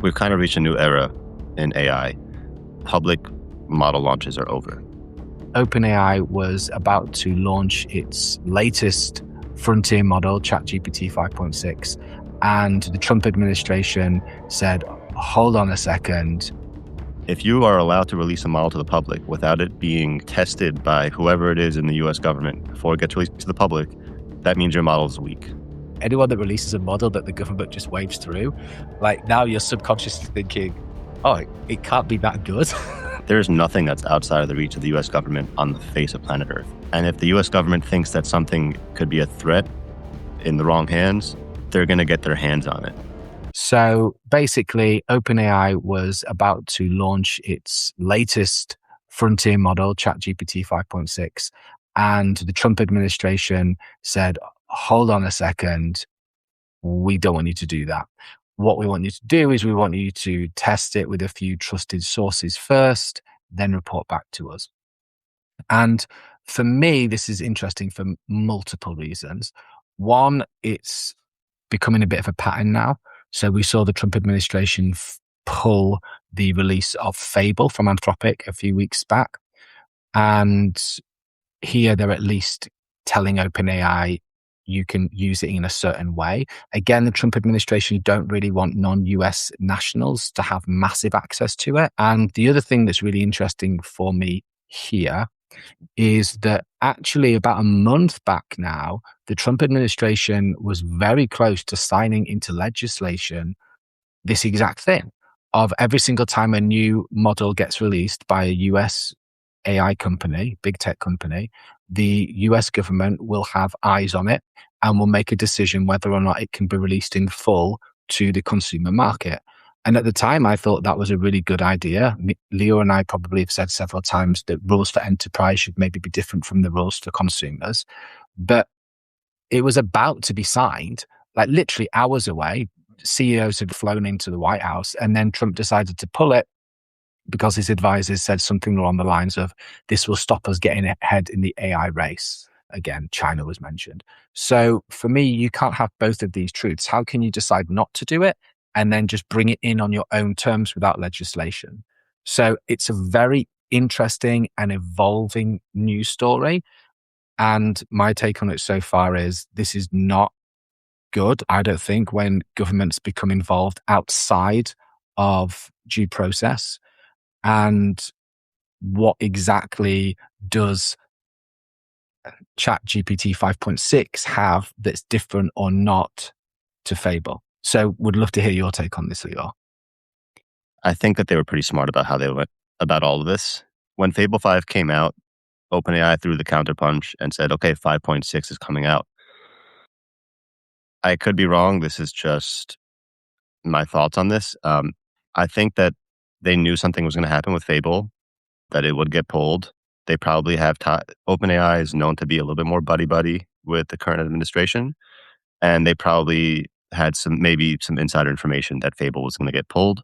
We've kind of reached a new era in AI. Public model launches are over. OpenAI was about to launch its latest frontier model, ChatGPT 5.6, and the Trump administration said, hold on a second. If you are allowed to release a model to the public without it being tested by whoever it is in the US government before it gets released to the public, that means your model is weak. Anyone that releases a model that the government just waves through, like now you're subconsciously thinking, oh, it can't be that good. There's nothing that's outside of the reach of the US government on the face of planet Earth. And if the US government thinks that something could be a threat in the wrong hands, they're going to get their hands on it. So basically, OpenAI was about to launch its latest frontier model, ChatGPT 5.6, and the Trump administration said, hold on a second, we don't want you to do that. What we want you to do is we want you to test it with a few trusted sources first, then report back to us. And for me, this is interesting for multiple reasons. One, it's becoming a bit of a pattern now. So we saw the Trump administration pull the release of Fable from Anthropic a few weeks back. And here they're at least telling OpenAI, you can use it in a certain way. Again, the Trump administration don't really want non-US nationals to have massive access to it. And the other thing that's really interesting for me here is that actually about a month back now, the Trump administration was very close to signing into legislation this exact thing of every single time a new model gets released by a US AI company, big tech company, the US government will have eyes on it and will make a decision whether or not it can be released in full to the consumer market. And at the time, I thought that was a really good idea. Leor and I probably have said several times that rules for enterprise should maybe be different from the rules for consumers. But it was about to be signed, like literally hours away. CEOs had flown into the White House, and then Trump decided to pull it because his advisors said something along the lines of, this will stop us getting ahead in the AI race. Again, China was mentioned. So for me, you can't have both of these truths. How can you decide not to do it and then just bring it in on your own terms without legislation? So it's a very interesting and evolving news story. And my take on it so far is this is not good, I don't think, when governments become involved outside of due process. And what exactly does ChatGPT 5.6 have that's different or not to Fable? So would love to hear your take on this, Leor. I think that they were pretty smart about how they went about all of this. When Fable 5 came out, OpenAI threw the counterpunch and said, okay, 5.6 is coming out. I could be wrong. This is just my thoughts on this. I think that they knew something was going to happen with Fable, that it would get pulled. They probably have OpenAI is known to be a little bit more buddy-buddy with the current administration. And they probably had maybe some insider information that Fable was going to get pulled.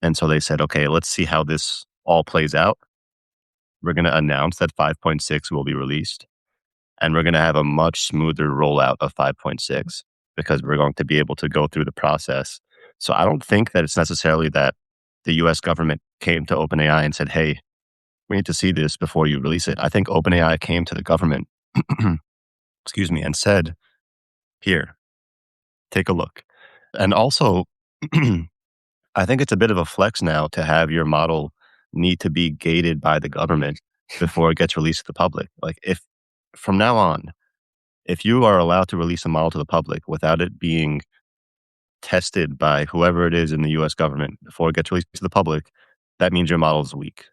And so they said, okay, let's see how this all plays out. We're going to announce that 5.6 will be released. And we're going to have a much smoother rollout of 5.6 because we're going to be able to go through the process. So I don't think that it's necessarily that the US government came to OpenAI and said, hey, we need to see this before you release it. I think OpenAI came to the government, and said, here, take a look. And also, I think it's a bit of a flex now to have your model need to be gated by the government before it gets released to the public. Like if from now on, if you are allowed to release a model to the public without it being tested by whoever it is in the US government before it gets released to the public, that means your model is weak.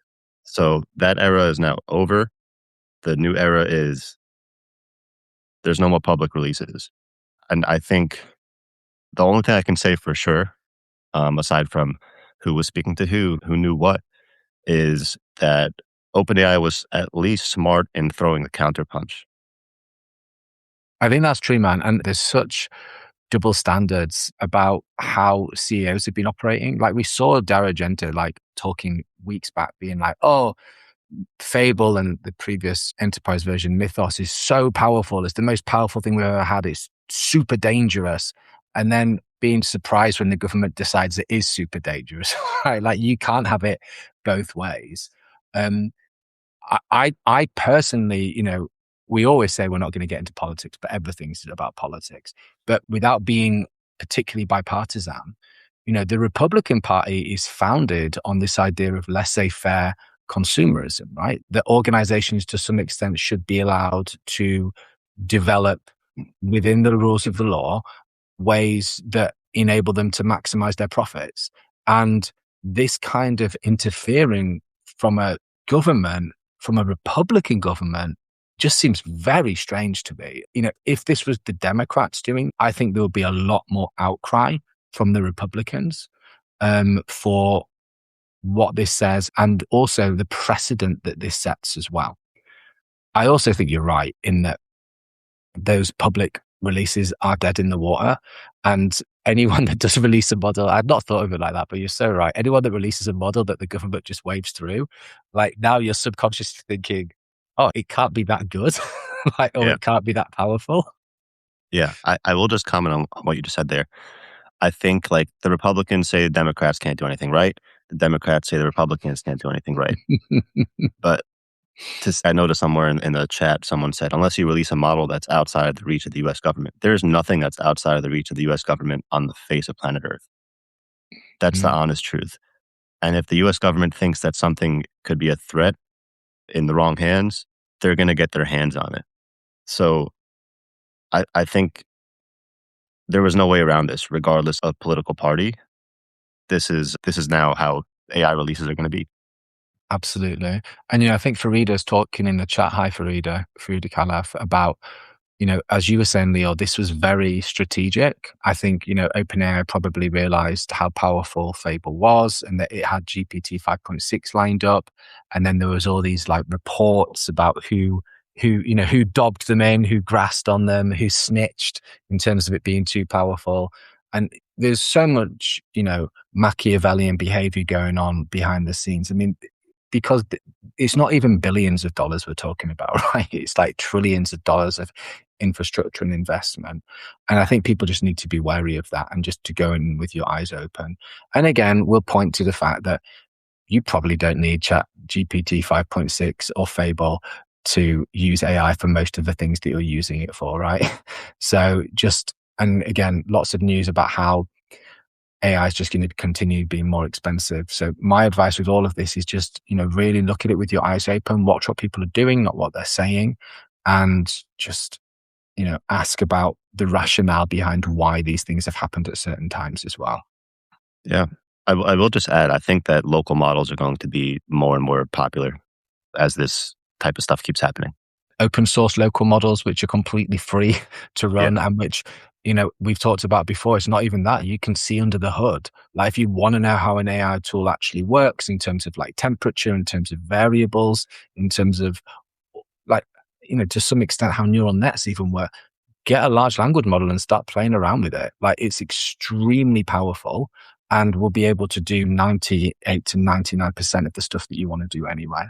So that era is now over. The new era is there's no more public releases. And I think the only thing I can say for sure, aside from who was speaking to who knew what, is that OpenAI was at least smart in throwing the counterpunch. I think that's true, man. And there's such double standards about how CEOs have been operating. Like we saw Dario Argento like talking weeks back being like, oh, Fable and the previous enterprise version Mythos is so powerful. It's the most powerful thing we've ever had. It's super dangerous. And then being surprised when the government decides it is super dangerous, right? Like you can't have it both ways. Um, I personally, we always say we're not going to get into politics, but everything's about politics. But without being particularly bipartisan, the Republican Party is founded on this idea of laissez-faire consumerism, right? That organizations to some extent should be allowed to develop within the rules of the law ways that enable them to maximize their profits. And this kind of interfering from a government, from a Republican government, just seems very strange to me. If this was the Democrats doing, I think there would be a lot more outcry from the Republicans for what this says and also the precedent that this sets as well. I also think you're right in that those public releases are dead in the water. And anyone that does release a model, I've not thought of it like that, but you're so right. Anyone that releases a model that the government just waves through, like now you're subconsciously thinking, oh, it can't be that good. Or Yeah. it can't be that powerful. Yeah. I will just comment on what you just said there. I think like the Republicans say the Democrats can't do anything right. The Democrats say the Republicans can't do anything right. But I noticed somewhere in the chat, someone said, unless you release a model that's outside of the reach of the US government, there's nothing that's outside of the reach of the US government on the face of planet Earth. That's the Mm, honest truth. And if the US government thinks that something could be a threat in the wrong hands, they're going to get their hands on it. So I think there was no way around this, regardless of political party. This is now how AI releases are going to be. absolutely. And, I think Farida's talking in the chat, hi Farida Khalaf, about, as you were saying, Leo, this was very strategic. I think, OpenAI probably realized how powerful Fable was and that it had GPT 5.6 lined up. And then there was all these like reports about who dobbed them in, who grassed on them, who snitched in terms of it being too powerful. And there's so much, Machiavellian behavior going on behind the scenes. I mean, because it's not even billions of dollars we're talking about, right? It's like trillions of dollars of infrastructure and investment. And I think people just need to be wary of that and just to go in with your eyes open. And again, we'll point to the fact that you probably don't need Chat GPT 5.6 or Fable to use AI for most of the things that you're using it for, right? And again, lots of news about how AI is just going to continue being more expensive. So my advice with all of this is just, really look at it with your eyes open, watch what people are doing, not what they're saying, and just, ask about the rationale behind why these things have happened at certain times as well. Yeah. I will just add, I think that local models are going to be more and more popular as this type of stuff keeps happening. Open source local models, which are completely free to Yeah. run and which, we've talked about before. It's not even that. You can see under the hood. Like if you want to know how an AI tool actually works in terms of like temperature, in terms of variables, in terms of like, to some extent how neural nets even work, get a large language model and start playing around with it. Like it's extremely powerful and will be able to do 98 to 99% of the stuff that you want to do anyway.